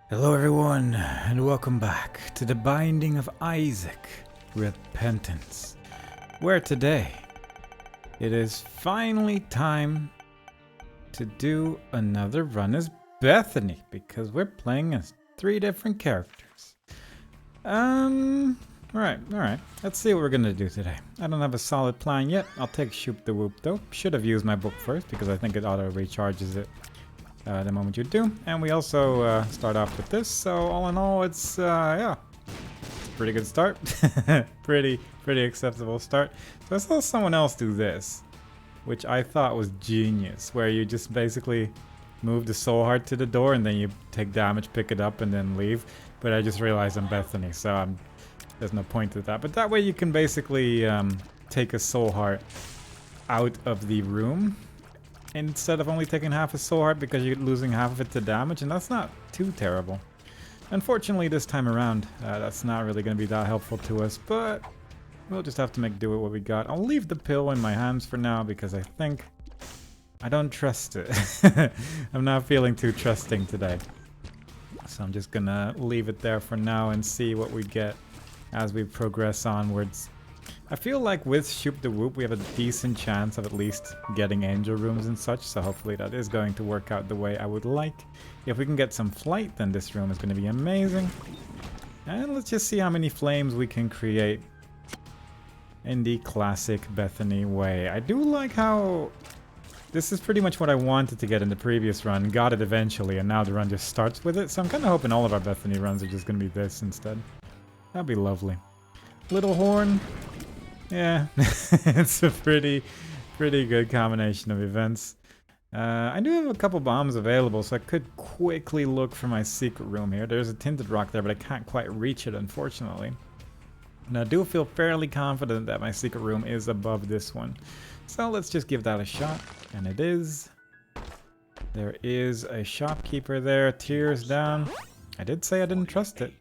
Hello everyone, and welcome back to the Binding of Isaac, Repentance, where today it is finally time to do another run as Bethany, because we're playing as 3 different characters. Alright, let's see what we're gonna do today. I don't have a solid plan yet. I'll take Shoop the Whoop though. Should have used my book first, because I think it auto recharges it the moment you do. And we also start off with this, so all in all, it's a pretty good start. pretty acceptable start. So I saw someone else do this, which I thought was genius, where you just basically move the soul heart to the door and then you take damage, pick it up, and then leave. But I just realized I'm Bethany, so there's no point to that. But that way you can basically take a soul heart out of the room instead of only taking half a soul heart, because you're losing half of it to damage, and that's not too terrible. Unfortunately, this time around, that's not really going to be that helpful to us, but we'll just have to make do with what we got. I'll leave the pill in my hands for now, because I think I don't trust it. I'm not feeling too trusting today. So I'm just going to leave it there for now and see what we get as we progress onwards. I feel like with Shoop the Whoop we have a decent chance of at least getting angel rooms and such, so hopefully that is going to work out the way I would like. If we can get some flight, then this room is going to be amazing. And let's just see how many flames we can create in the classic Bethany way. I do like how this is pretty much what I wanted to get in the previous run, got it eventually, and now the run just starts with it, so I'm kind of hoping all of our Bethany runs are just going to be this instead. That'd be lovely. Little horn. Yeah, it's a pretty good combination of events. I do have a couple bombs available, so I could quickly look for my secret room here. There's a tinted rock there, but I can't quite reach it, unfortunately. And I do feel fairly confident that my secret room is above this one. So let's just give that a shot, and it is. There is a shopkeeper there, tears down. I did say I didn't trust it.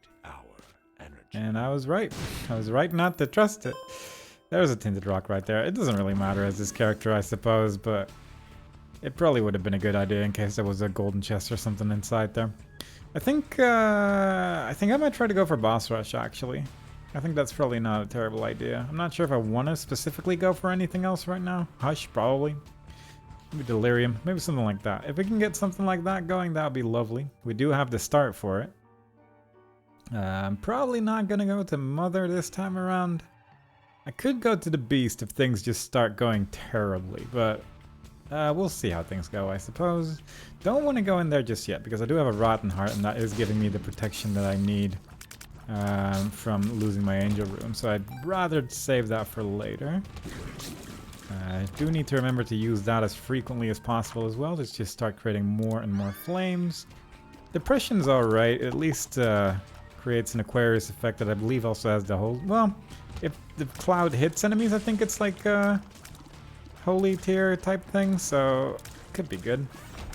And I was right. I was right not to trust it. There's a tinted rock right there. It doesn't really matter as this character, I suppose, but it probably would have been a good idea in case there was a golden chest or something inside there. I think I might try to go for boss rush, actually. I think that's probably not a terrible idea. I'm not sure if I want to specifically go for anything else right now. Hush, probably. Maybe delirium, maybe something like that. If we can get something like that going, that would be lovely. We do have the start for it. I'm probably not gonna go to Mother this time around. I could go to the Beast if things just start going terribly, but we'll see how things go, I suppose. Don't want to go in there just yet, because I do have a Rotten Heart, and that is giving me the protection that I need from losing my Angel Room, so I'd rather save that for later. I do need to remember to use that as frequently as possible as well. Let's just start creating more and more flames. Depression's alright, at least creates an Aquarius effect that I believe also has the whole... Well, if the cloud hits enemies, I think it's like a holy tier type thing, so could be good.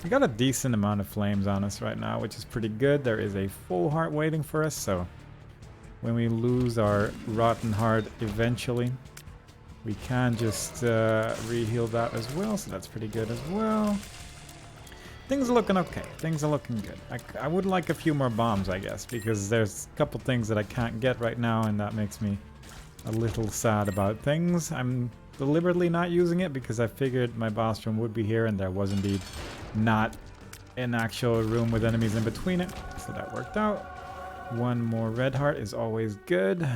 We got a decent amount of flames on us right now, which is pretty good. There is a full heart waiting for us, so when we lose our rotten heart eventually, we can just re-heal that as well, so that's pretty good as well. Things are looking okay. Things are looking good. I would like a few more bombs, I guess, because there's a couple things that I can't get right now, and that makes me a little sad about things. I'm deliberately not using it because I figured my boss room would be here, and there was indeed not an actual room with enemies in between it, so that worked out. One more red heart is always good.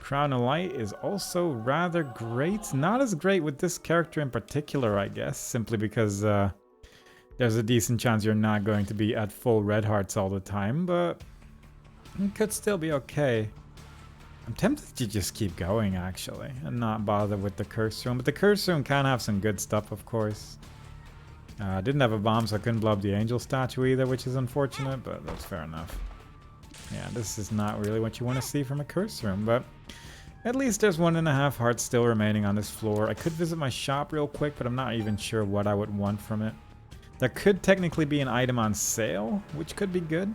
Crown of Light is also rather great. Not as great with this character in particular, I guess, simply because there's a decent chance you're not going to be at full red hearts all the time, but it could still be okay. I'm tempted to just keep going, actually, and not bother with the curse room. But the curse room can have some good stuff, of course. I didn't have a bomb, so I couldn't blow up the angel statue either, which is unfortunate, but that's fair enough. Yeah, this is not really what you want to see from a curse room, but at least there's 1.5 hearts still remaining on this floor. I could visit my shop real quick, but I'm not even sure what I would want from it. There could technically be an item on sale, which could be good.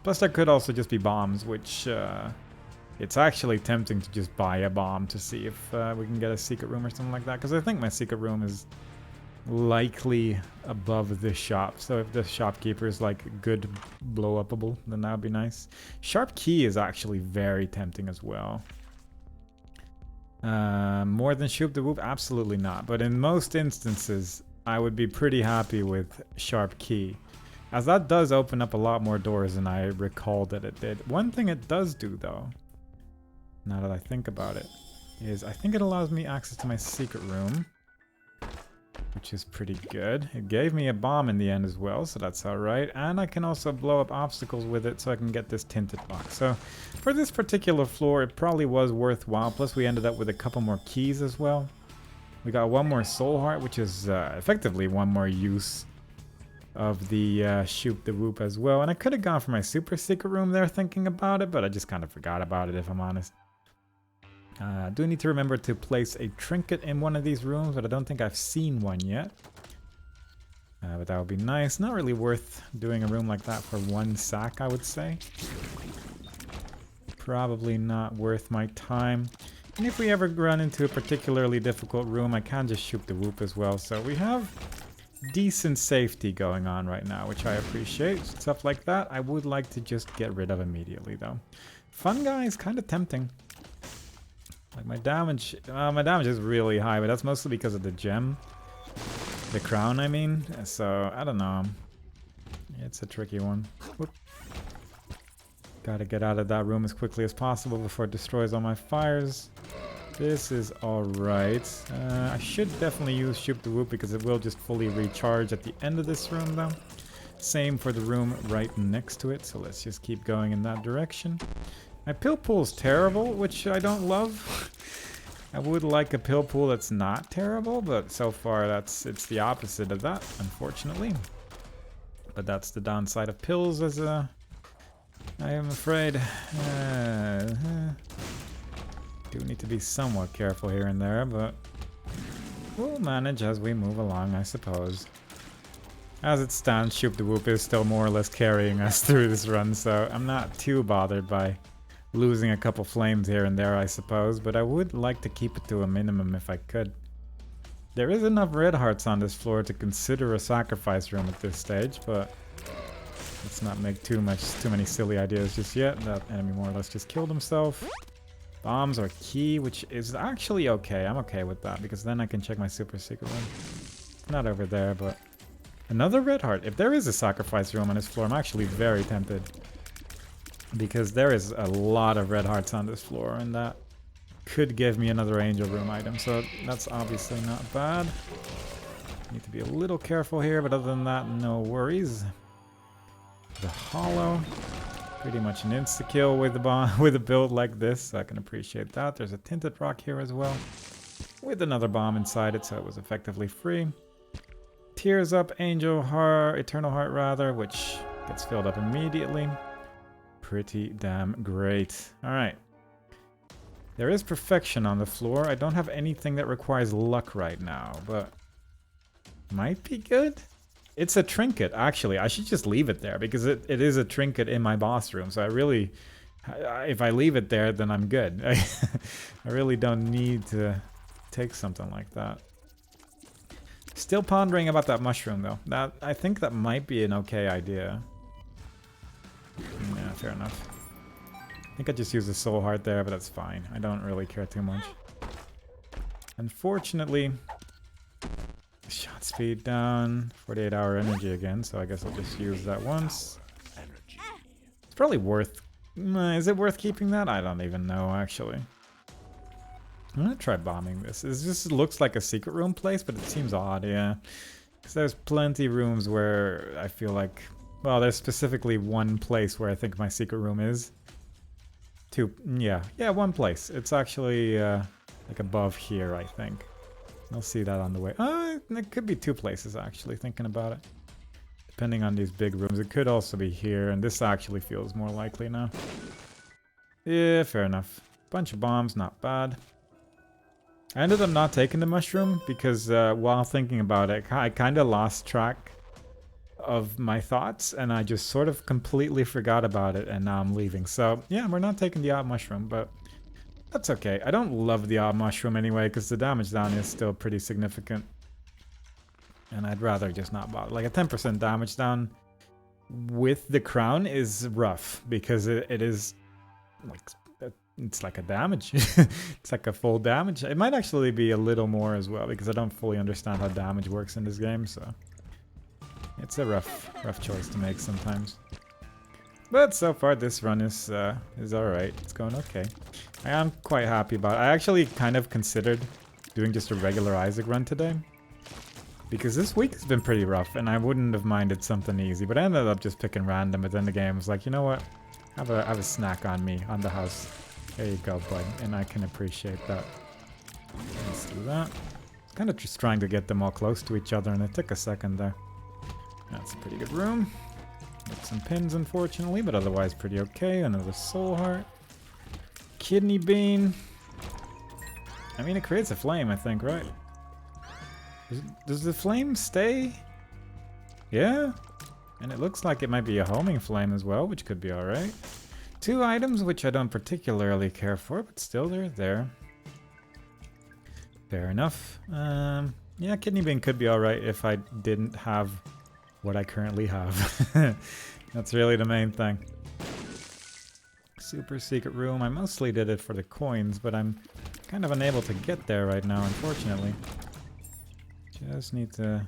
Plus there could also just be bombs, which it's actually tempting to just buy a bomb to see if we can get a secret room or something like that. Because I think my secret room is likely above the shop. So if the shopkeeper is like good blow upable, then that would be nice. Sharp key is actually very tempting as well. More than Shoop the Whoop? Absolutely not. But in most instances, I would be pretty happy with Sharp Key, as that does open up a lot more doors than I recall that it did. One thing it does do, though, now that I think about it, is I think it allows me access to my secret room, which is pretty good. It gave me a bomb in the end as well, so that's alright. And I can also blow up obstacles with it so I can get this tinted box. So for this particular floor, it probably was worthwhile. Plus we ended up with a couple more keys as well. We got one more soul heart, which is effectively one more use of the Shoop the Whoop as well. And I could have gone for my super secret room there thinking about it, but I just kind of forgot about it if I'm honest. I do need to remember to place a trinket in one of these rooms, but I don't think I've seen one yet. But that would be nice. Not really worth doing a room like that for one sack, I would say. Probably not worth my time. And if we ever run into a particularly difficult room, I can just Shoop the Whoop as well. So we have decent safety going on right now, which I appreciate. Stuff like that, I would like to just get rid of immediately, though. Fun guy is kind of tempting. Like my damage is really high, but that's mostly because of the gem. The crown, I mean. So, I don't know. It's a tricky one. Whoop. Gotta get out of that room as quickly as possible before it destroys all my fires. This is alright. I should definitely use Shoop the Whoop because it will just fully recharge at the end of this room, though. Same for the room right next to it, so let's just keep going in that direction. My pill pool's terrible, which I don't love. I would like a pill pool that's not terrible, but so far it's the opposite of that, unfortunately. But that's the downside of pills, as I am afraid. Do need to be somewhat careful here and there, but we'll manage as we move along, I suppose. As it stands, Shoop the Whoop is still more or less carrying us through this run, so I'm not too bothered by losing a couple flames here and there, I suppose, but I would like to keep it to a minimum if I could. There is enough red hearts on this floor to consider a sacrifice room at this stage, but let's not make too many silly ideas just yet. That enemy more or less just killed himself. Bombs are key, which is actually okay. I'm okay with that, because then I can check my super secret room. Not over there, but another red heart. If there is a sacrifice room on this floor, I'm actually very tempted, because there is a lot of red hearts on this floor, and that could give me another angel room item, so that's obviously not bad. Need to be a little careful here, but other than that, no worries. The hollow, pretty much an insta-kill with with a build like this, so I can appreciate that. There's a tinted rock here as well, with another bomb inside it, so it was effectively free. Tears up angel heart, eternal heart rather, which gets filled up immediately. Pretty damn great. Alright. There is perfection on the floor. I don't have anything that requires luck right now, but might be good. It's a trinket, actually. I should just leave it there because it is a trinket in my boss room. So I really, if I leave it there, then I'm good. I really don't need to take something like that. Still pondering about that mushroom, though. I think that might be an okay idea. Yeah, fair enough. I think I just used a soul heart there, but that's fine. I don't really care too much. Unfortunately, shot speed down, 48-hour energy again, so I guess I'll just use that once. It's probably worth... Is it worth keeping that? I don't even know, actually. I'm gonna try bombing this. This just looks like a secret room place, but it seems odd, yeah. Because there's plenty rooms where I feel like... Well, there's specifically one place where I think my secret room is. Yeah, one place. It's actually like above here, I think. I'll see that on the way. It could be two places, actually, thinking about it. Depending on these big rooms. It could also be here, and this actually feels more likely now. Yeah, fair enough. Bunch of bombs, not bad. I ended up not taking the mushroom because while thinking about it, I kind of lost track of my thoughts, and I just sort of completely forgot about it, and now I'm leaving. So yeah, we're not taking the odd mushroom, but that's okay. I don't love the odd mushroom anyway, because the damage down is still pretty significant. And I'd rather just not bother. Like a 10% damage down with the crown is rough because it is like it's like a damage. It's like a full damage. It might actually be a little more as well because I don't fully understand how damage works in this game, so it's a rough choice to make sometimes. But so far this run is alright. It's going okay. I am quite happy about it. I actually kind of considered doing just a regular Isaac run today, because this week has been pretty rough, and I wouldn't have minded something easy, but I ended up just picking random, but then the game was like, you know what? Have a snack on me, on the house. There you go, bud, and I can appreciate that. Let's do that. Kind of just trying to get them all close to each other, and it took a second there. That's a pretty good room. With some pins, unfortunately, but otherwise pretty okay. Another soul heart. Kidney bean. I mean, it creates a flame, I think, right? Does the flame stay? Yeah. And it looks like it might be a homing flame as well, which could be alright. 2 items, which I don't particularly care for, but still they're there. Fair enough. Yeah, kidney bean could be alright if I didn't have what I currently have. That's really the main thing. Super secret room. I mostly did it for the coins, but I'm kind of unable to get there right now, unfortunately. Just need to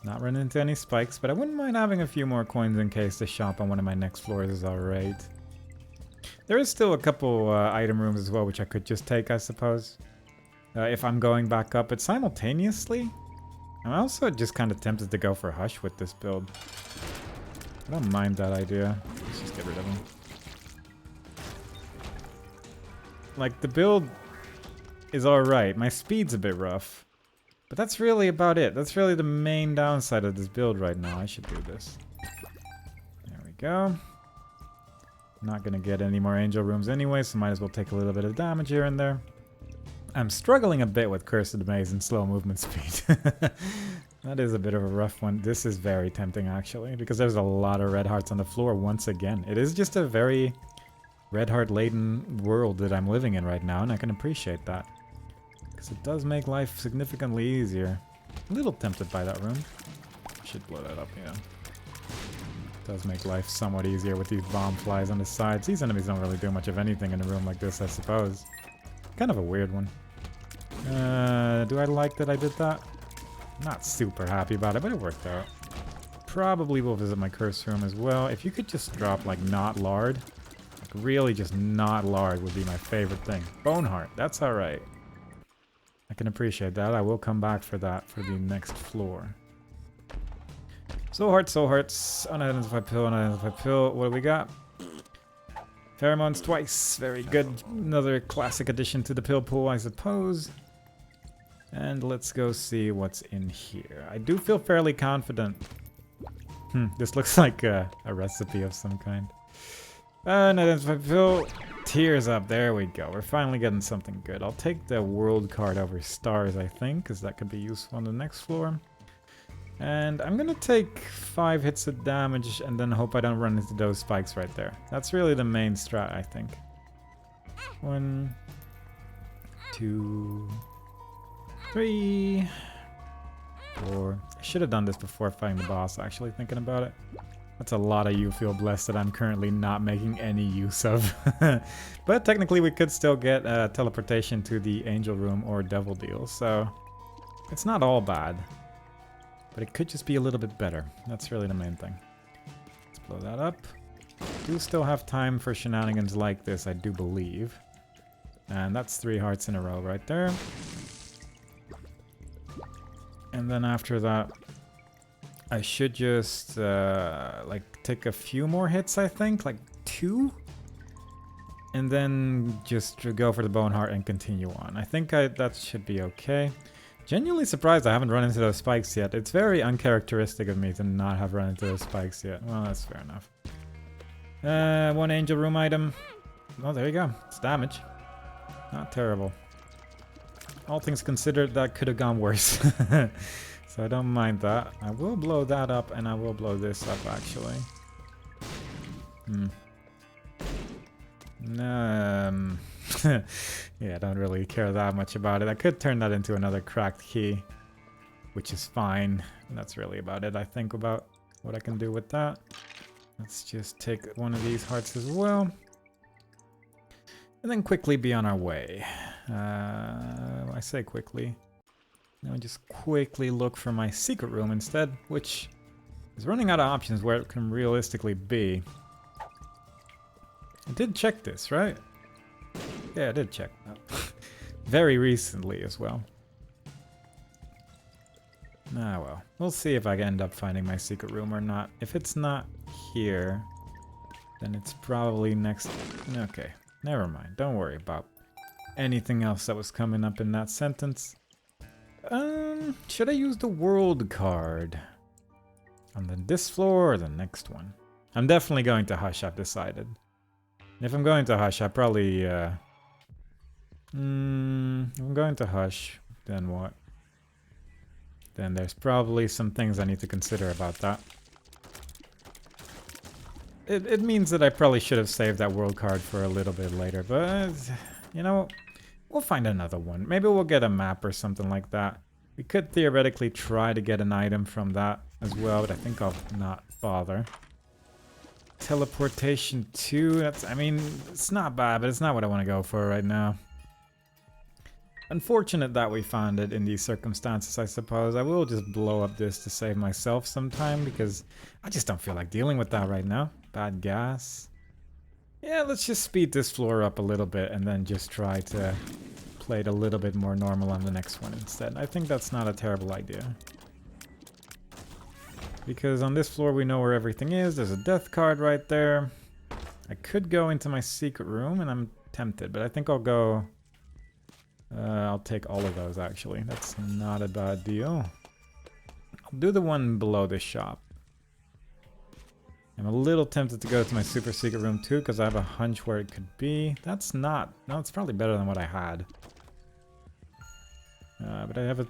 not run into any spikes, but I wouldn't mind having a few more coins in case the shop on one of my next floors is alright. There is still a couple item rooms as well, which I could just take, I suppose. If I'm going back up, but simultaneously, I'm also just kind of tempted to go for Hush with this build. I don't mind that idea. Let's just get rid of him. Like, the build is alright. My speed's a bit rough. But that's really about it. That's really the main downside of this build right now. I should do this. There we go. Not gonna get any more angel rooms anyway, so might as well take a little bit of damage here and there. I'm struggling a bit with Cursed Maze and slow movement speed. That is a bit of a rough one. This is very tempting, actually, because there's a lot of red hearts on the floor once again. It is just a very red heart-laden world that I'm living in right now, and I can appreciate that. Because it does make life significantly easier. A little tempted by that room. Should blow that up, yeah. It does make life somewhat easier with these bomb flies on the sides. These enemies don't really do much of anything in a room like this, I suppose. Kind of a weird one. Do I like that I did that? Not super happy about it, but it worked out. Probably will visit my curse room as well. If you could just drop, like, not lard. Like, really just not lard would be my favorite thing. Bone heart, that's alright. I can appreciate that. I will come back for that for the next floor. Soul hearts. Unidentified pill, unidentified pill. What do we got? Pheromones twice. Very good. Another classic addition to the pill pool, I suppose. And let's go see what's in here. I do feel fairly confident. This looks like a recipe of some kind. Unidentified pill. Tears up. There we go. We're finally getting something good. I'll take the world card over stars, I think, because that could be useful on the next floor. And I'm going to take 5 hits of damage and then hope I don't run into those spikes right there. That's really the main strat, I think. 1, 2, 3, 4. I should have done this before fighting the boss, actually, thinking about it. That's a lot of you feel blessed that I'm currently not making any use of. But technically we could still get teleportation to the angel room or devil deal, so it's not all bad. But it could just be a little bit better. That's really the main thing. Let's blow that up. Do still have time for shenanigans like this, I do believe. And that's 3 hearts in a row right there. And then after that, I should just like take a few more hits, I think, like 2. And then just go for the bone heart and continue on. I think that should be okay. Genuinely surprised I haven't run into those spikes yet. It's very uncharacteristic of me to not have run into those spikes yet. Well, that's fair enough. 1 angel room item. Oh, there you go. It's damage. Not terrible. All things considered, that could have gone worse. So I don't mind that. I will blow that up, and I will blow this up, actually. Yeah, I don't really care that much about it. I could turn that into another cracked key. which is fine. And that's really about it, I think, about what I can do with that. Let's just take one of these hearts as well. And then quickly be on our way. I say quickly. Now just quickly look for my secret room instead, which is running out of options where it can realistically be. I did check this, right? Yeah, I did check that. Very recently as well. Ah, well. We'll see if I end up finding my secret room or not. If it's not here, then it's probably next... Okay, never mind. Don't worry about anything else that was coming up in that sentence. Should I use the world card? On this floor or the next one? I'm definitely going to Hush, I've decided. If I'm going to Hush, I probably... if I'm going to Hush, then what? Then there's probably some things I need to consider about that. It means that I probably should have saved that world card for a little bit later, but... You know, we'll find another one. Maybe we'll get a map or something like that. We could theoretically try to get an item from that as well, but I think I'll not bother. Teleportation 2, that's, I mean, it's not bad, but it's not what I want to go for right now. Unfortunate that we found it in these circumstances, I suppose. I will just blow up this to save myself some time, because I just don't feel like dealing with that right now. Bad gas. Yeah, let's just speed this floor up a little bit and then just try to play it a little bit more normal on the next one instead. I think that's not a terrible idea. Because on this floor we know where everything is. There's a death card right there. I could go into my secret room and I'm tempted, but I think I'll go... I'll take all of those actually. That's not a bad deal. I'll do the one below the shop. I'm a little tempted to go to my super secret room too, because I have a hunch where it could be. That's not... No, it's probably better than what I had. But I have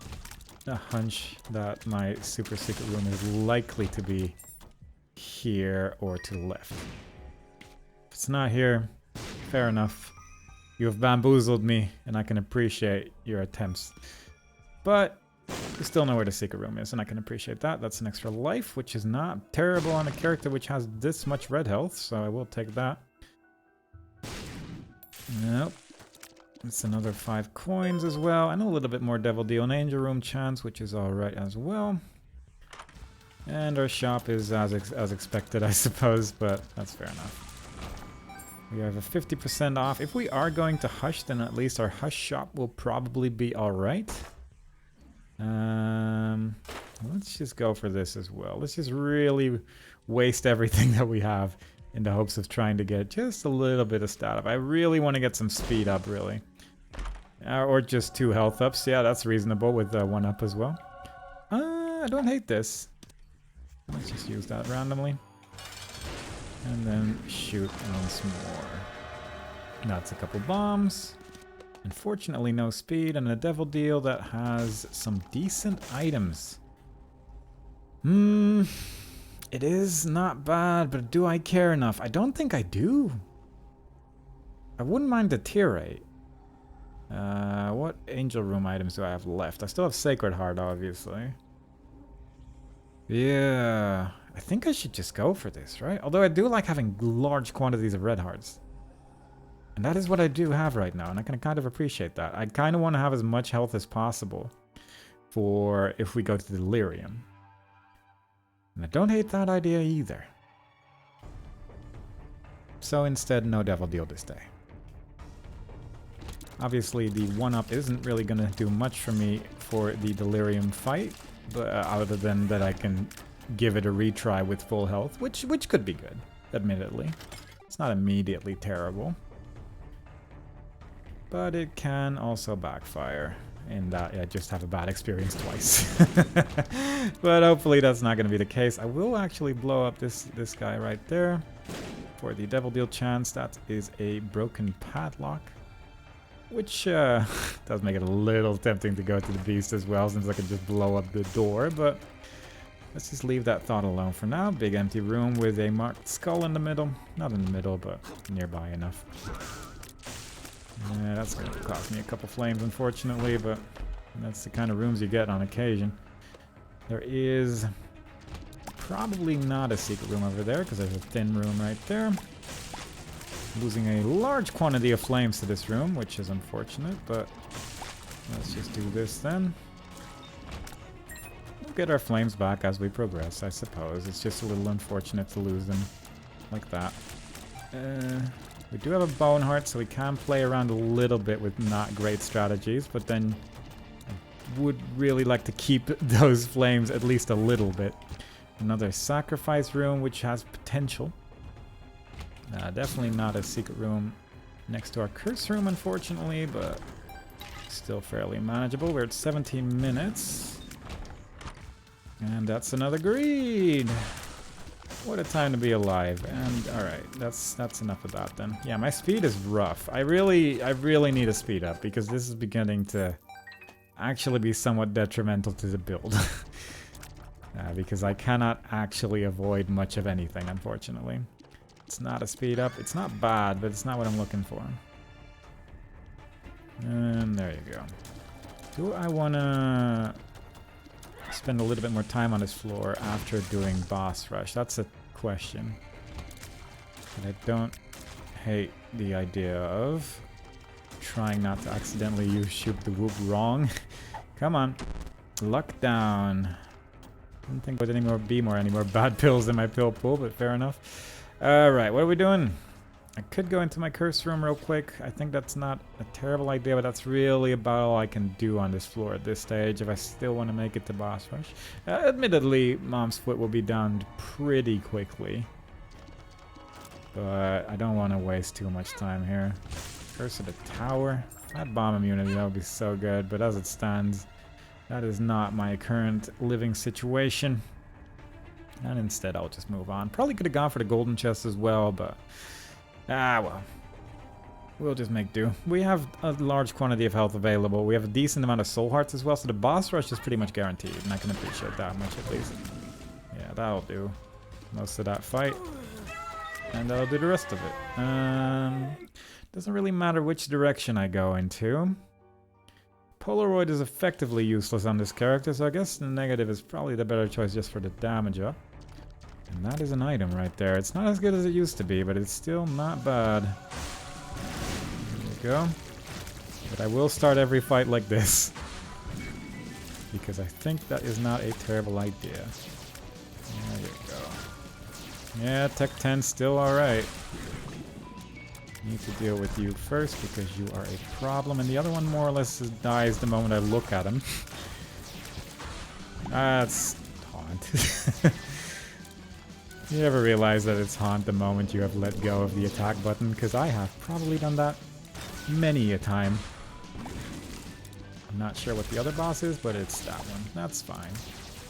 a hunch that my super secret room is likely to be here or to the left. If it's not here, fair enough. You have bamboozled me, and I can appreciate your attempts. But you still know where the secret room is, and I can appreciate that. That's an extra life, which is not terrible on a character which has this much red health, so I will take that. Nope. It's another 5 coins as well, and a little bit more Devil Deal and Angel Room chance, which is alright as well. And our shop is as expected, I suppose, but that's fair enough. We have a 50% off. If we are going to Hush, then at least our Hush shop will probably be alright. Let's just go for this as well. Let's just really waste everything that we have in the hopes of trying to get just a little bit of stat up. I really want to get some speed up, really. Or just 2 health ups. Yeah, that's reasonable with 1 up as well. I don't hate this. Let's just use that randomly. And then shoot once more. That's a couple bombs. Unfortunately, no speed and a Devil Deal that has some decent items. It is not bad, but do I care enough? I don't think I do. I wouldn't mind the tier rate. What Angel Room items do I have left? I still have Sacred Heart, obviously. Yeah, I think I should just go for this, right? Although I do like having large quantities of red hearts. And that is what I do have right now, and I can kind of appreciate that. I kind of want to have as much health as possible for if we go to Delirium. And I don't hate that idea either. So instead, no Devil Deal this day. Obviously, the 1-up isn't really going to do much for me for the Delirium fight, but other than that I can give it a retry with full health, which could be good, admittedly. It's not immediately terrible. But it can also backfire in that I just have a bad experience twice. But hopefully that's not going to be the case. I will actually blow up this guy right there for the Devil Deal chance. That is a broken padlock, which does make it a little tempting to go to the beast as well, since I can just blow up the door. But let's just leave that thought alone for now. Big empty room with a marked skull in the middle. Not in the middle, but nearby enough. Yeah, that's going to cost me a couple flames, unfortunately, but that's the kind of rooms you get on occasion. There is probably not a secret room over there because there's a thin room right there. Losing a large quantity of flames to this room, which is unfortunate, but let's just do this then. We'll get our flames back as we progress, I suppose. It's just a little unfortunate to lose them like that. We do have a bone heart, so we can play around a little bit with not great strategies, but then I would really like to keep those flames at least a little bit. Another sacrifice room, which has potential. Definitely not a secret room next to our curse room, unfortunately, but still fairly manageable. We're at 17 minutes. And that's another greed. What a time to be alive. And alright, that's enough of that then. Yeah, my speed is rough. I really need to speed up because this is beginning to actually be somewhat detrimental to the build. Because I cannot actually avoid much of anything, unfortunately. It's not a speed up. It's not bad, but it's not what I'm looking for. And there you go. Do I want to spend a little bit more time on this floor after doing boss rush? That's a question. But I don't hate the idea of trying not to accidentally use shoot the whoop wrong. Come on. Luck down. Didn't think there would be any more bad pills in my pill pool, but fair enough. Alright, what are we doing? I could go into my curse room real quick. I think that's not a terrible idea, but that's really about all I can do on this floor at this stage if I still want to make it to boss rush. Admittedly, Mom's foot will be downed pretty quickly. But I don't want to waste too much time here. Curse of the tower. That bomb immunity, that would be so good, but as it stands, that is not my current living situation. And instead, I'll just move on. Probably could have gone for the golden chest as well, but... well. We'll just make do. We have a large quantity of health available. We have a decent amount of soul hearts as well, so the boss rush is pretty much guaranteed, and I can appreciate that much at least. Yeah, that'll do most of that fight. And that'll do the rest of it. Doesn't really matter which direction I go into. Polaroid is effectively useless on this character, so I guess the negative is probably the better choice just for the damage up. And that is an item right there. It's not as good as it used to be, but it's still not bad. There we go. But I will start every fight like this. Because I think that is not a terrible idea. There you go. Yeah, Tech 10 still alright. Need to deal with you first because you are a problem, and the other one more or less dies the moment I look at him. That's taunt. You ever realize that it's haunt the moment you have let go of the attack button? Because I have probably done that many a time. I'm not sure what the other boss is, but it's that one. That's fine.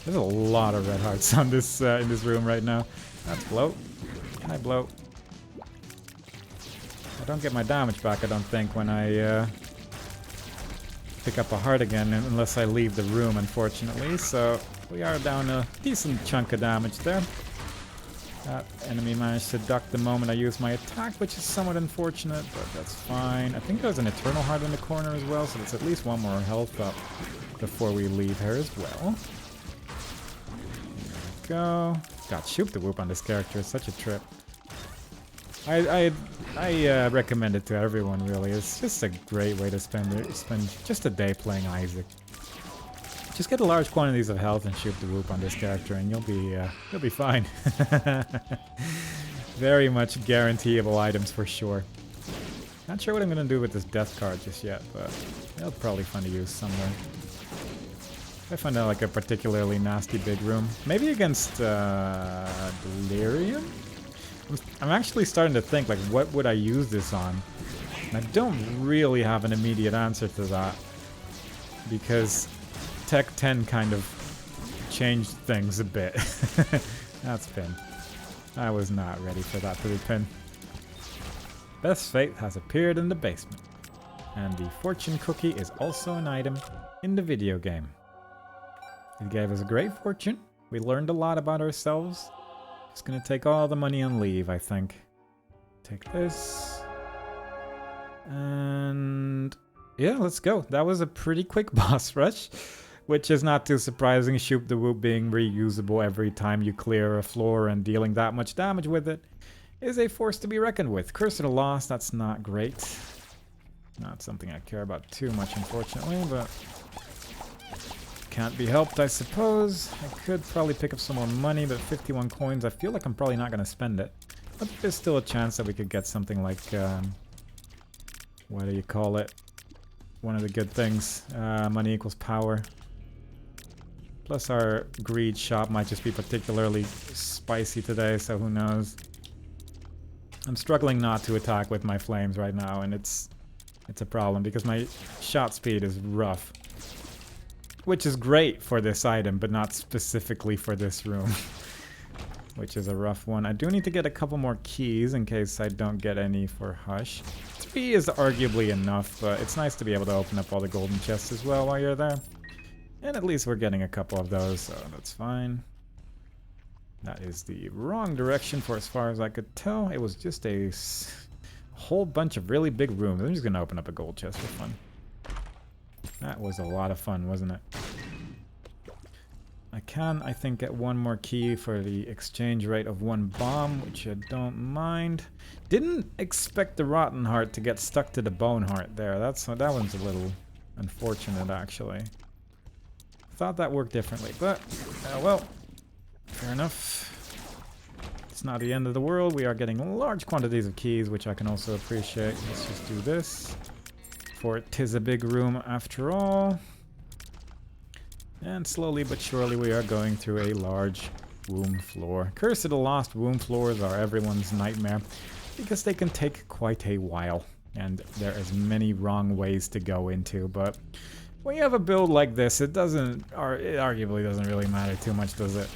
There's a lot of red hearts on this in this room right now. That's bloat. Can I bloat? I don't get my damage back, I don't think, when I pick up a heart again, unless I leave the room, unfortunately. So we are down a decent chunk of damage there. That enemy managed to duck the moment I used my attack, which is somewhat unfortunate, but that's fine. I think there's an Eternal Heart in the corner as well, so that's at least one more health up before we leave her as well. There we go. God, shoot the whoop on this character is such a trip. I recommend it to everyone, really. It's just a great way to spend just a day playing Isaac. Just get large quantities of health and shoot the whoop on this character, and you'll be fine. Very much guaranteeable items for sure. Not sure what I'm gonna do with this death card just yet, but it'll probably fun to use somewhere. If I find out like a particularly nasty big room, maybe against Delirium. I'm actually starting to think, like, what would I use this on? And I don't really have an immediate answer to that. Because Tech 10 kind of changed things a bit. That's Pin. I was not ready for that to be Pin. Best Fate has appeared in the basement. And the fortune cookie is also an item in the video game. It gave us a great fortune. We learned a lot about ourselves. Just gonna take all the money and leave, I think. Take this. And yeah, let's go. That was a pretty quick boss rush. Which is not too surprising, Shoop the Whoop being reusable every time you clear a floor and dealing that much damage with it is a force to be reckoned with. Curse of the Lost, that's not great. Not something I care about too much, unfortunately, but can't be helped, I suppose. I could probably pick up some more money, but 51 coins, I feel like I'm probably not going to spend it. But there's still a chance that we could get something like, what do you call it? One of the good things. Money equals power. Plus our greed shop might just be particularly spicy today, so who knows. I'm struggling not to attack with my flames right now, and it's a problem because my shot speed is rough. Which is great for this item, but not specifically for this room. Which is a rough one. I do need to get a couple more keys in case I don't get any for Hush. 3 is arguably enough, but it's nice to be able to open up all the golden chests as well while you're there. And at least we're getting a couple of those, so that's fine. That is the wrong direction for as far as I could tell. It was just a whole bunch of really big rooms. I'm just going to open up a gold chest for fun. That was a lot of fun, wasn't it? I can, I think, get one more key for the exchange rate of 1 bomb, which I don't mind. Didn't expect the Rotten Heart to get stuck to the Bone Heart there. That one's a little unfortunate, actually. Thought that worked differently, but, well, fair enough. It's not the end of the world. We are getting large quantities of keys, which I can also appreciate. Let's just do this. For 'tis a big room after all. And slowly but surely we are going through a large womb floor. Curse of the Lost womb floors are everyone's nightmare because they can take quite a while. And there is many wrong ways to go into, but when you have a build like this, it arguably doesn't really matter too much, does it?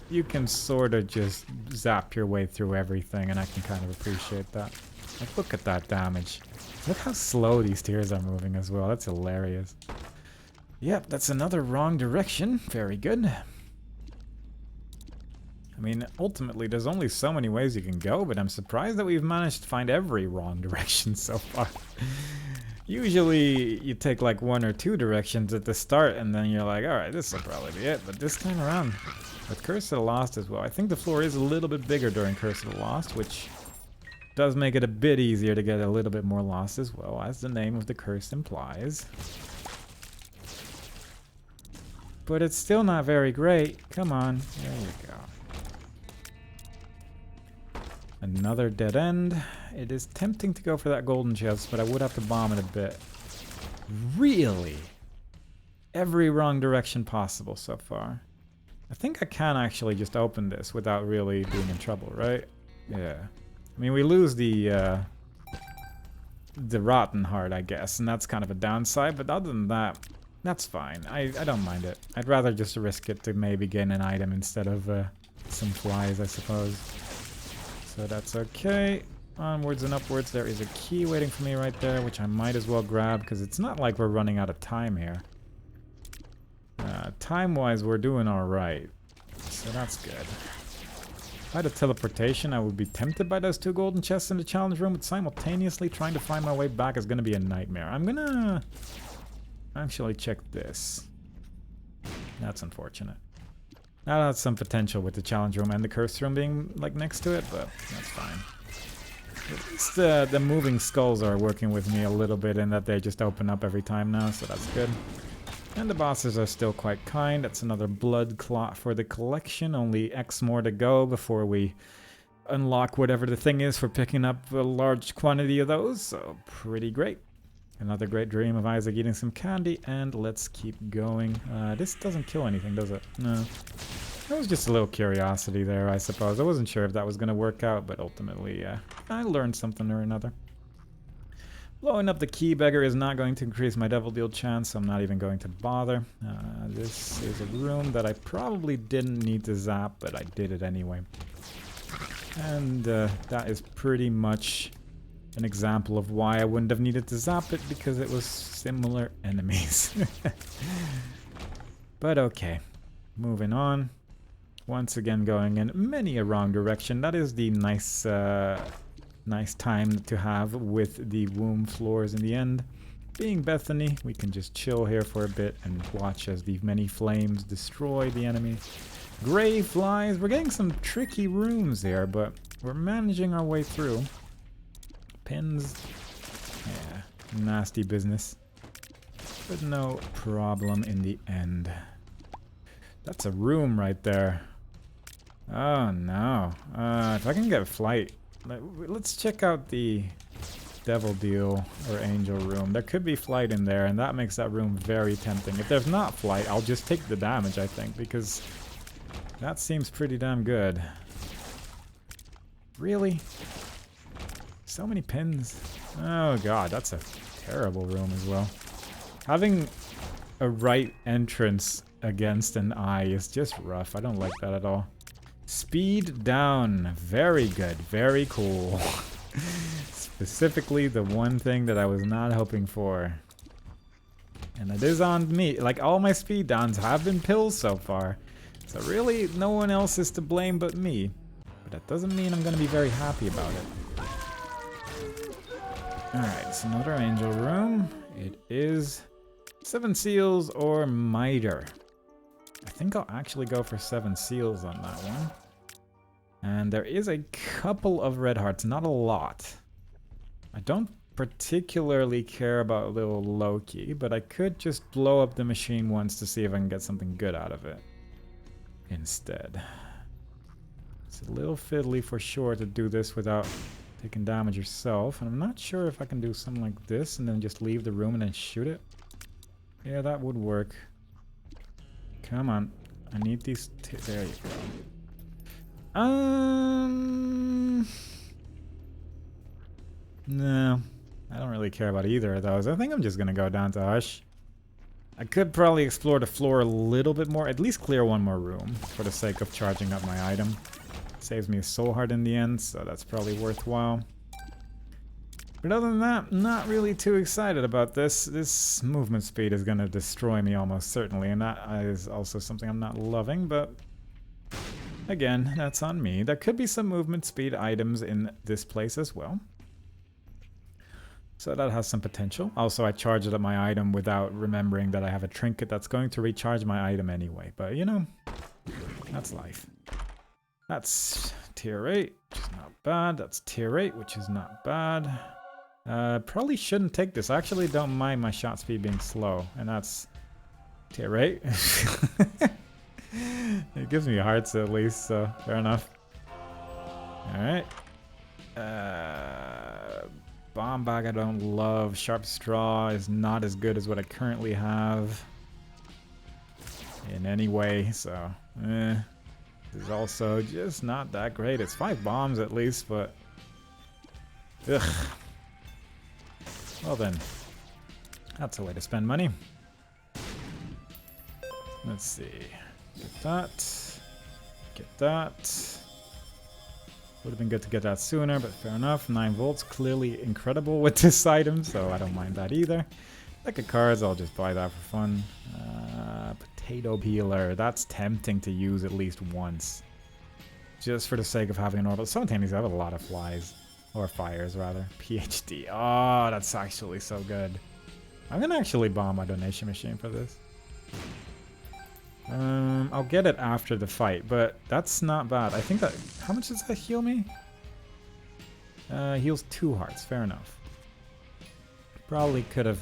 You can sort of just zap your way through everything, and I can kind of appreciate that. Like, look at that damage. Look how slow these tiers are moving as well. That's hilarious. Yep, that's another wrong direction. Very good. I mean, ultimately, there's only so many ways you can go, but I'm surprised that we've managed to find every wrong direction so far. Usually, you take like 1 or 2 directions at the start, and then you're like, alright, this will probably be it. But this time around, with Curse of the Lost as well, I think the floor is a little bit bigger during Curse of the Lost, which does make it a bit easier to get a little bit more lost as well, as the name of the curse implies. But it's still not very great. Come on. There you go. Another dead end. It is tempting to go for that golden chest, but I would have to bomb it a bit. Really? Every wrong direction possible so far. I think I can actually just open this without really being in trouble, right? Yeah. I mean, we lose the Rotten Heart, I guess, and that's kind of a downside, but other than that, that's fine. I don't mind it. I'd rather just risk it to maybe gain an item instead of some flies, I suppose. So that's okay. Onwards and upwards. There is a key waiting for me right there, which I might as well grab, because it's not like we're running out of time here. Time-wise, we're doing alright. So that's good. If I had a teleportation, I would be tempted by those 2 golden chests in the challenge room, but simultaneously trying to find my way back is going to be a nightmare. I'm going to actually check this. That's unfortunate. That has some potential with the challenge room and the curse room being like next to it, but that's fine. At least the moving skulls are working with me a little bit in that they just open up every time now, so that's good. And the bosses are still quite kind. That's another blood clot for the collection. Only X more to go before we unlock whatever the thing is for picking up a large quantity of those. So pretty great. Another great dream of Isaac eating some candy. And let's keep going. This doesn't kill anything, does it? No. That was just a little curiosity there, I suppose. I wasn't sure if that was going to work out, but ultimately, I learned something or another. Blowing up the key beggar is not going to increase my devil deal chance, so I'm not even going to bother. This is a room that I probably didn't need to zap, but I did it anyway. And that is pretty much an example of why I wouldn't have needed to zap it, because it was similar enemies. But okay, moving on. Once again going in many a wrong direction. That is the nice time to have with the womb floors in the end. being Bethany, we can just chill here for a bit and watch as the many flames destroy the enemy. Gray flies. We're getting some tricky rooms here, but we're managing our way through. Pins. Yeah, nasty business. But no problem in the end. That's a room right there. Oh no. If I can get flight. Let's check out the Devil Deal or Angel room. There could be flight in there, and that makes that room very tempting. If there's not flight, I'll just take the damage, I think, because that seems pretty damn good. Really? So many pins. Oh god, that's a terrible room as well. Having a right entrance against an eye is just rough. I don't like that at all. Speed down. Very good. Very cool. Specifically the one thing that I was not hoping for. And it is on me. Like, all my speed downs have been pills so far. So really, no one else is to blame but me. But that doesn't mean I'm going to be very happy about it. Alright, it's another angel room. It is 7 seals or miter. I think I'll actually go for 7 seals on that one. And there is a couple of red hearts, not a lot. I don't particularly care about little Loki, but I could just blow up the machine once to see if I can get something good out of it instead. It's a little fiddly for sure to do this without taking damage yourself, and I'm not sure if I can do something like this and then just leave the room and then shoot it. Yeah, that would work. Come on. I need these there you go. No. I don't really care about either of those. I think I'm just gonna go down to Hush. I could probably explore the floor a little bit more. At least clear one more room for the sake of charging up my item. Saves me a soul heart in the end, so that's probably worthwhile. But other than that, not really too excited about this. This movement speed is gonna destroy me almost certainly, and that is also something I'm not loving, but again, that's on me. There could be some movement speed items in this place as well. So that has some potential. Also, I charged up my item without remembering that I have a trinket that's going to recharge my item anyway. But, you know, that's life. That's tier 8, which is not bad. That's tier 8, which is not bad. Probably shouldn't take this. I actually don't mind my shot speed being slow. And that's tier 8. It gives me hearts at least, so fair enough. Alright. Bomb bag I don't love. Sharp straw is not as good as what I currently have in any way, so this is also just not that great. It's 5 bombs at least, but ugh. Well then, that's a way to spend money. Let's see. Get that. Get that. Would have been good to get that sooner, but fair enough. 9 volts, clearly incredible with this item, so I don't mind that either. Deck of cards, I'll just buy that for fun. Potato peeler, that's tempting to use at least once. Just for the sake of having an orbital. Simultaneously, I have a lot of flies. Or fires, rather. PhD. Oh, that's actually so good. I'm gonna actually bomb my donation machine for this. I'll get it after the fight, but that's not bad. I think that... How much does that heal me? Heals 2 hearts. Fair enough. Probably could have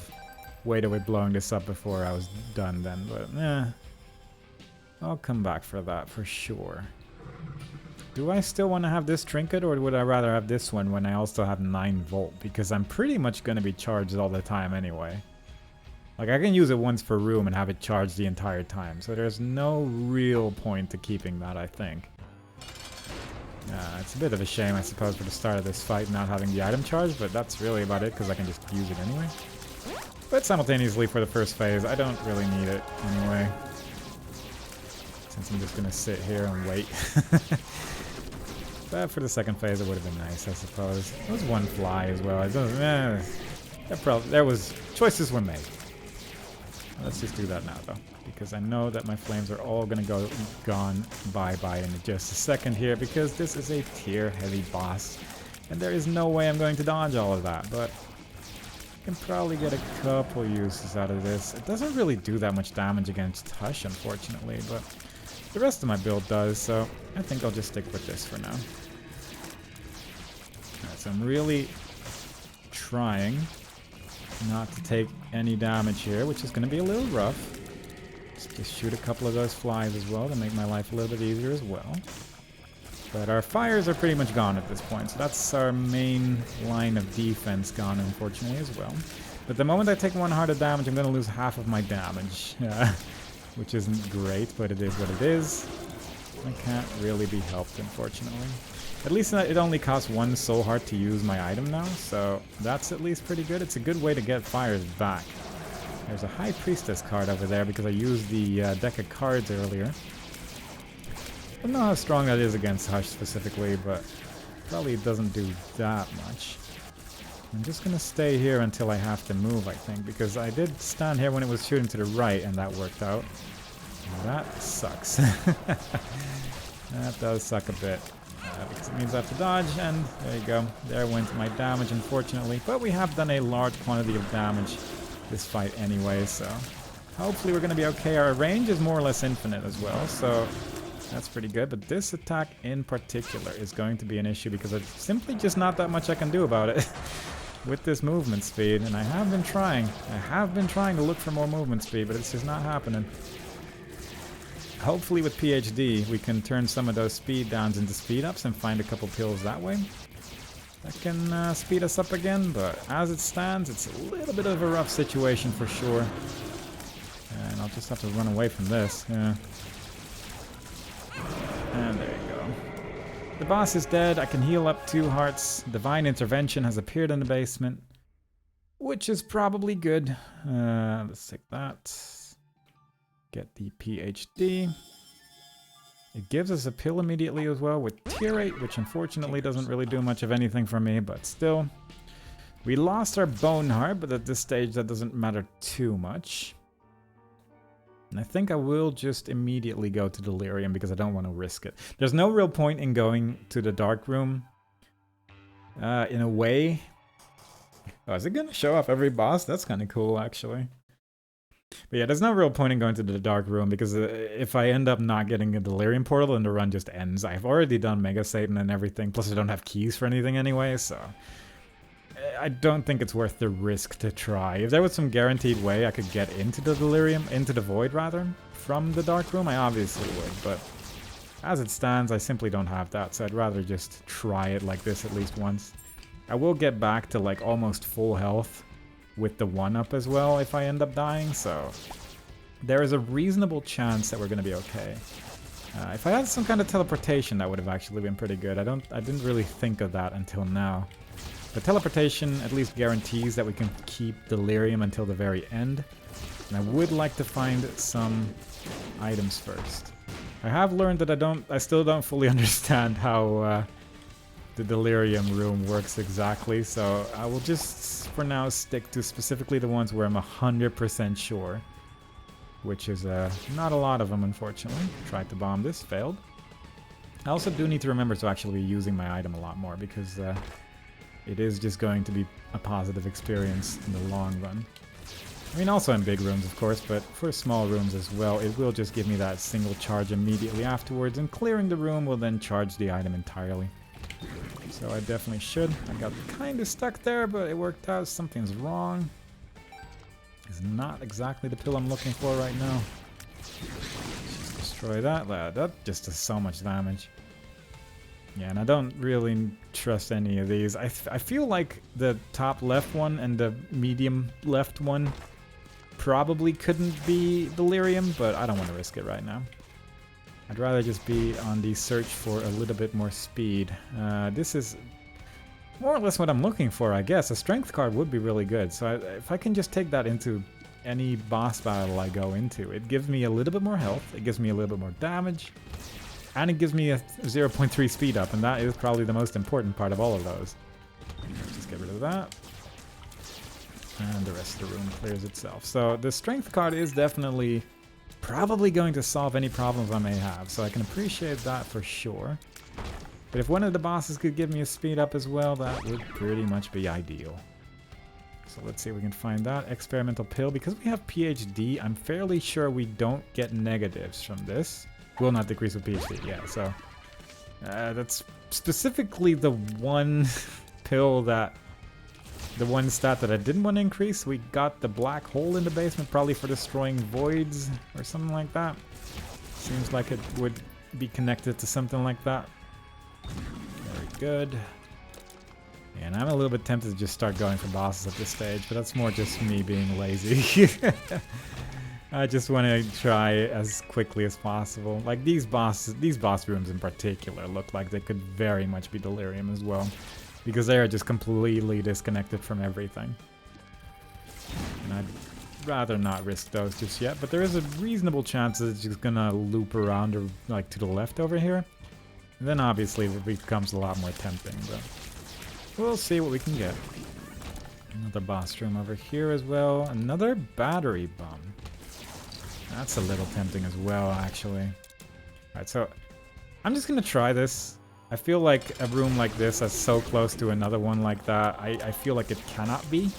waited with blowing this up before I was done then, but I'll come back for that for sure. Do I still want to have this trinket, or would I rather have this one when I also have 9 volt? Because I'm pretty much going to be charged all the time anyway. Like, I can use it once per room and have it charged the entire time. So there's no real point to keeping that, I think. It's a bit of a shame, I suppose, for the start of this fight not having the item charged, but that's really about it, because I can just use it anyway. But simultaneously, for the first phase, I don't really need it anyway. Since I'm just going to sit here and wait. But for the second phase, it would have been nice, I suppose. There was 1 fly as well. It doesn't, there was... Choices were made. Let's just do that now, though, because I know that my flames are all going to go gone bye-bye in just a second here, because this is a tier-heavy boss, and there is no way I'm going to dodge all of that, but can probably get a couple uses out of this. It doesn't really do that much damage against Hush, unfortunately, but the rest of my build does, so I think I'll just stick with this for now. Alright, so I'm really trying not to take any damage here, which is going to be a little rough. Just shoot a couple of those flies as well to make my life a little bit easier as well. But our fires are pretty much gone at this point, so that's our main line of defense gone, unfortunately, as well. But the moment I take 1 heart of damage, I'm going to lose half of my damage, which isn't great, but it is what it is. I can't really be helped, unfortunately. At least it only costs 1 soul heart to use my item now, so that's at least pretty good. It's a good way to get fires back. There's a High Priestess card over there because I used the deck of cards earlier. I don't know how strong that is against Hush specifically, but probably doesn't do that much. I'm just going to stay here until I have to move, I think, because I did stand here when it was shooting to the right, and that worked out. And that sucks. That does suck a bit, because it means I have to dodge, and there you go. There went my damage, unfortunately. But we have done a large quantity of damage this fight anyway, so hopefully we're going to be okay. Our range is more or less infinite as well, so that's pretty good. But this attack in particular is going to be an issue because there's simply just not that much I can do about it with this movement speed, and I have been trying. I have been trying to look for more movement speed, but it's just not happening. Hopefully with PhD we can turn some of those speed downs into speed ups and find a couple pills that way. That can speed us up again, but as it stands, it's a little bit of a rough situation for sure. And I'll just have to run away from this, yeah. And there you go. The boss is dead. I can heal up 2 hearts. Divine Intervention has appeared in the basement, which is probably good. Let's take that. Get the PhD. It gives us a pill immediately as well with tier 8, which unfortunately doesn't really do much of anything for me, but still. We lost our Bone Heart, but at this stage that doesn't matter too much. And I think I will just immediately go to Delirium because I don't want to risk it. There's no real point in going to the Dark Room. In a way. Oh, is it going to show off every boss? That's kind of cool, actually. But yeah, there's no real point in going to the Dark Room because if I end up not getting a Delirium portal, then the run just ends. I've already done Mega Satan and everything, plus I don't have keys for anything anyway, so I don't think it's worth the risk to try. If there was some guaranteed way I could get into the Delirium, into the Void rather, from the Dark Room, I obviously would, but as it stands, I simply don't have that, so I'd rather just try it like this at least once. I will get back to like almost full health with the 1-up as well if I end up dying, so there is a reasonable chance that we're going to be okay. If I had some kind of teleportation, that would have actually been pretty good. I didn't really think of that until now. But teleportation at least guarantees that we can keep Delirium until the very end. And I would like to find some items first. I have learned that I still don't fully understand how the Delirium room works exactly, so I will just for now stick to specifically the ones where I'm 100% sure. Which is not a lot of them, unfortunately. Tried to bomb this, failed. I also do need to remember to actually be using my item a lot more because it is just going to be a positive experience in the long run. I mean, also in big rooms, of course, but for small rooms as well, it will just give me that single charge immediately afterwards, and clearing the room will then charge the item entirely. So I definitely should. I got kind of stuck there, but it worked out. Something's wrong. It's not exactly the pill I'm looking for right now. Just destroy that. That just does so much damage. Yeah, and I don't really trust any of these. I feel like the top left one and the medium left one probably couldn't be Delirium, but I don't want to risk it right now. I'd rather just be on the search for a little bit more speed. This is more or less what I'm looking for, I guess. A strength card would be really good, so if I can just take that into any boss battle I go into, it gives me a little bit more health, it gives me a little bit more damage, and it gives me a 0.3 speed up, and that is probably the most important part of all of those. Just get rid of that. And the rest of the room clears itself. So the strength card is definitely probably going to solve any problems I may have, so I can appreciate that for sure. But if one of the bosses could give me a speed up as well, that would pretty much be ideal. So let's see if we can find that. Experimental pill. Because we have PhD, I'm fairly sure we don't get negatives from this. Will not decrease with PhD. Yeah, so that's specifically the one pill that... The one stat that I didn't want to increase. We got the black hole in the basement, probably for destroying voids or something like that. Seems like it would be connected to something like that. Very good. And I'm a little bit tempted to just start going for bosses at this stage, but that's more just me being lazy. I just want to try as quickly as possible. Like these boss rooms in particular look like they could very much be Delirium as well. Because they are just completely disconnected from everything. And I'd rather not risk those just yet, but there is a reasonable chance that it's just gonna loop around or like to the left over here. And then obviously it becomes a lot more tempting, but we'll see what we can get. Another boss room over here as well. Another battery bomb. That's a little tempting as well, actually. Alright, so I'm just gonna try this. I feel like a room like this that's so close to another one like that, I feel like it cannot be.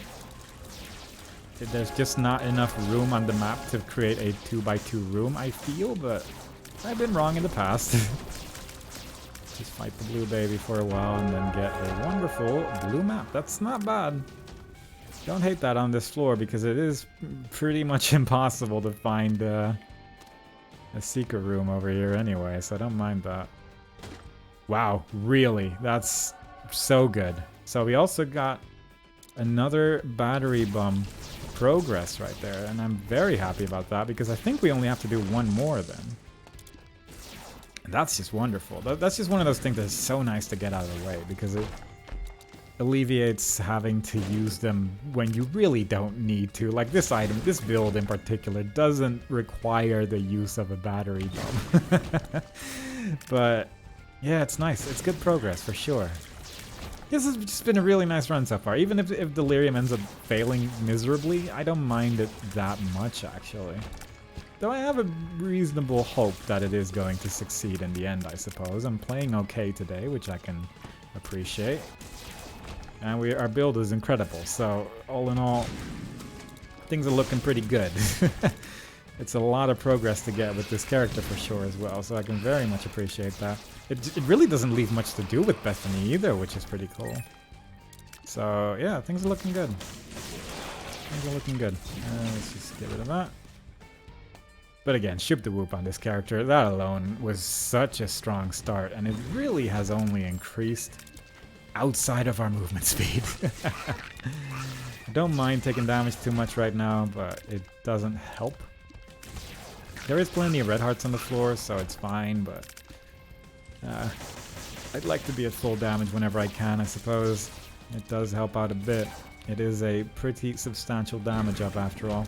There's just not enough room on the map to create a 2x2 room, I feel, but I've been wrong in the past. Just fight the blue baby for a while and then get a wonderful blue map. That's not bad. Don't hate that on this floor because it is pretty much impossible to find a secret room over here anyway, so I don't mind that. Wow, really? That's so good. So we also got another battery bomb progress right there, and I'm very happy about that because I think we only have to do one more then. And that's just wonderful. That's just one of those things that's so nice to get out of the way because it alleviates having to use them when you really don't need to. Like this item, this build in particular, doesn't require the use of a battery bomb. But yeah, it's nice. It's good progress for sure. This has just been a really nice run so far. Even if Delirium ends up failing miserably, I don't mind it that much, actually. Though I have a reasonable hope that it is going to succeed in the end, I suppose. I'm playing okay today, which I can appreciate. And our build is incredible, so all in all, things are looking pretty good. It's a lot of progress to get with this character for sure as well, so I can very much appreciate that. It really doesn't leave much to do with Bethany either, which is pretty cool. So yeah, things are looking good. Things are looking good. Let's just get rid of that. But again, shoop the whoop on this character. That alone was such a strong start, and it really has only increased outside of our movement speed. I don't mind taking damage too much right now, but it doesn't help. There is plenty of red hearts on the floor, so it's fine, but I'd like to be at full damage whenever I can, I suppose. It does help out a bit. It is a pretty substantial damage up after all.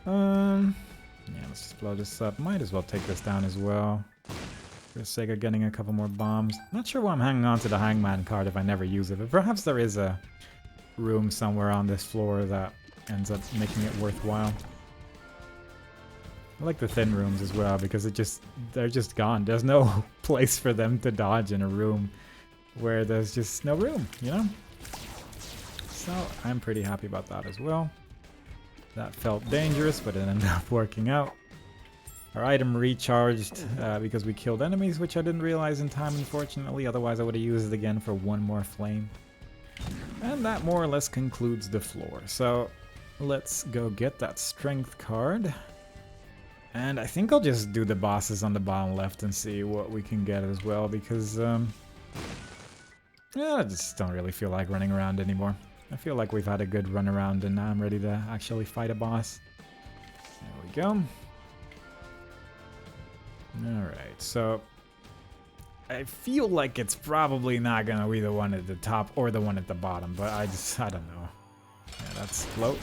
Yeah, let's just blow this up. Might as well take this down as well. For the sake of getting a couple more bombs. Not sure why I'm hanging on to the Hangman card if I never use it, but perhaps there is a room somewhere on this floor that ends up making it worthwhile. I like the thin rooms as well because they're just gone. There's no place for them to dodge in a room where there's just no room, you know? So I'm pretty happy about that as well. That felt dangerous, but it ended up working out. Our item recharged because we killed enemies, which I didn't realize in time, unfortunately. Otherwise, I would have used it again for one more flame. And that more or less concludes the floor. So let's go get that strength card. And I think I'll just do the bosses on the bottom left and see what we can get as well, because yeah, I just don't really feel like running around anymore. I feel like we've had a good run around and now I'm ready to actually fight a boss. There we go. Alright, so I feel like it's probably not gonna be the one at the top or the one at the bottom, but I don't know. Yeah, that's float.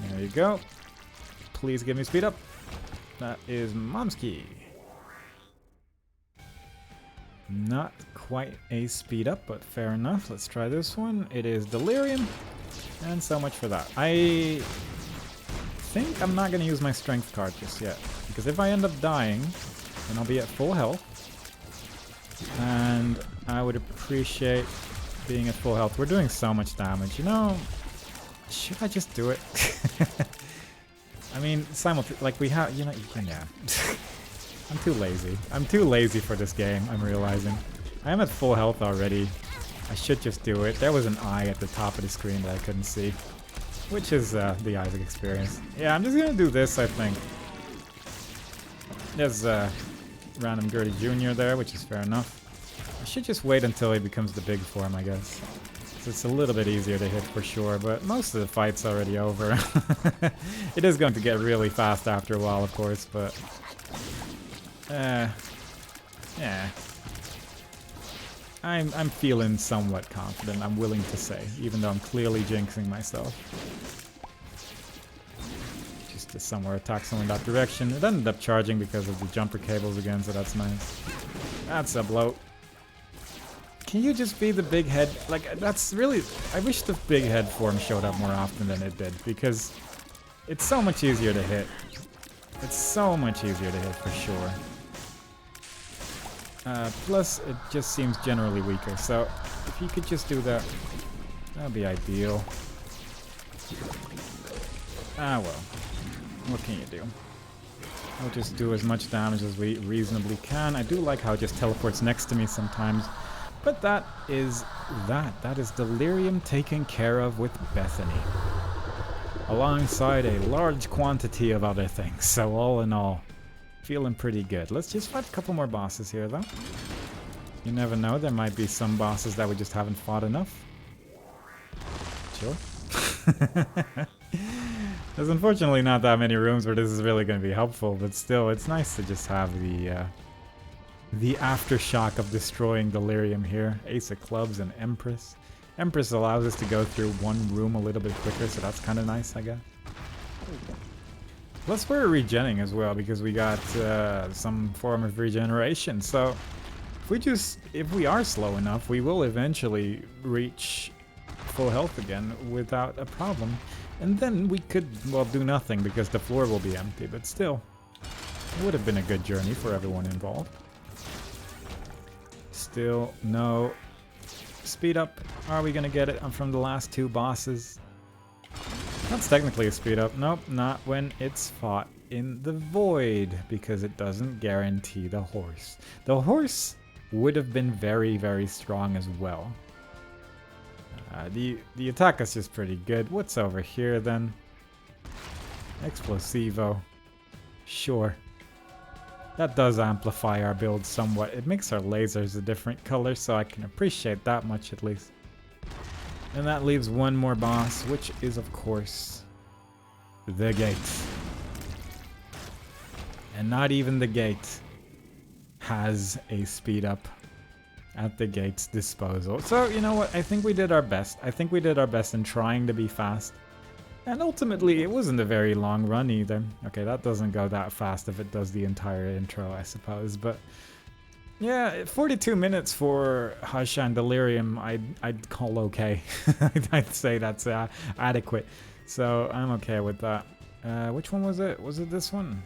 There you go. Please give me speed up. That is Momsky. Not quite a speed up, but fair enough. Let's try this one. It is Delirium, and so much for that. I think I'm not going to use my strength card just yet, because if I end up dying, then I'll be at full health, and I would appreciate being at full health. We're doing so much damage, you know. Should I just do it? I mean, like we have, yeah. I'm too lazy. I'm too lazy for this game, I'm realizing. I am at full health already. I should just do it. There was an eye at the top of the screen that I couldn't see. Which is the Isaac experience. Yeah, I'm just gonna do this, I think. There's random Gertie Jr. there, which is fair enough. I should just wait until he becomes the big form, I guess. So it's a little bit easier to hit for sure, but most of the fight's already over. It is going to get really fast after a while, of course, but... yeah. I'm feeling somewhat confident, I'm willing to say, even though I'm clearly jinxing myself. Just to somewhere attack someone in that direction. It ended up charging because of the jumper cables again, so that's nice. That's a bloat. Can you just be the big head? Like, that's really... I wish the big head form showed up more often than it did, because it's so much easier to hit. It's so much easier to hit, for sure. Plus, it just seems generally weaker, so if you could just do that, that would be ideal. Ah, well. What can you do? I'll just do as much damage as we reasonably can. I do like how it just teleports next to me sometimes. But that is that. That is Delirium taken care of with Bethany. Alongside a large quantity of other things. So all in all, feeling pretty good. Let's just fight a couple more bosses here though. You never know, there might be some bosses that we just haven't fought enough. Sure. There's unfortunately not that many rooms where this is really going to be helpful, but still, it's nice to just have the aftershock of destroying Delirium here. Ace of Clubs and Empress. Empress allows us to go through one room a little bit quicker, so that's kind of nice, I guess. Plus we're regenning as well, because we got some form of regeneration, so if we are slow enough, we will eventually reach full health again without a problem. And then we could, well, do nothing because the floor will be empty, but still, it would have been a good journey for everyone involved. Still no speed up. Are we gonna get it from the last two bosses? That's technically a speed up. Nope, not when it's fought in the void, because it doesn't guarantee the horse. The horse would have been very, very strong as well. The attack is just pretty good. What's over here then? Explosivo. Sure. That does amplify our build somewhat. It makes our lasers a different color, so I can appreciate that much at least. And that leaves one more boss, which is of course the gate. And not even the gate has a speed up at the gate's disposal. So, you know what? I think we did our best. I think we did our best in trying to be fast. And ultimately, it wasn't a very long run either. Okay, that doesn't go that fast if it does the entire intro, I suppose. But yeah, 42 minutes for Hush and Delirium, I'd call okay. I'd say that's adequate. So I'm okay with that. Which one was it? Was it this one?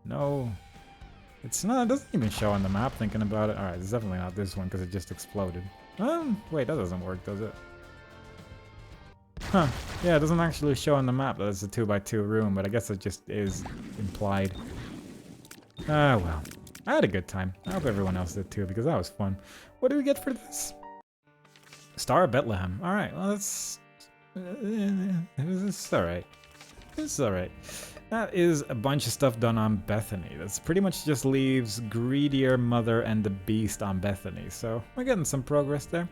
No. It's not, it doesn't even show on the map thinking about it. Alright, it's definitely not this one because it just exploded. Wait, that doesn't work, does it? Huh. Yeah, it doesn't actually show on the map that it's a 2x2 room, but I guess it just is implied. Ah, well. I had a good time. I hope everyone else did too, because that was fun. What do we get for this? Star of Bethlehem. Alright, well that's... It's alright. It's alright. That is a bunch of stuff done on Bethany. That's pretty much just leaves Greedier, Mother, and the Beast on Bethany. So we're getting some progress there.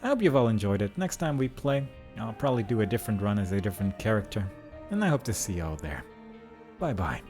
I hope you've all enjoyed it. Next time we play, I'll probably do a different run as a different character. And I hope to see you all there. Bye bye.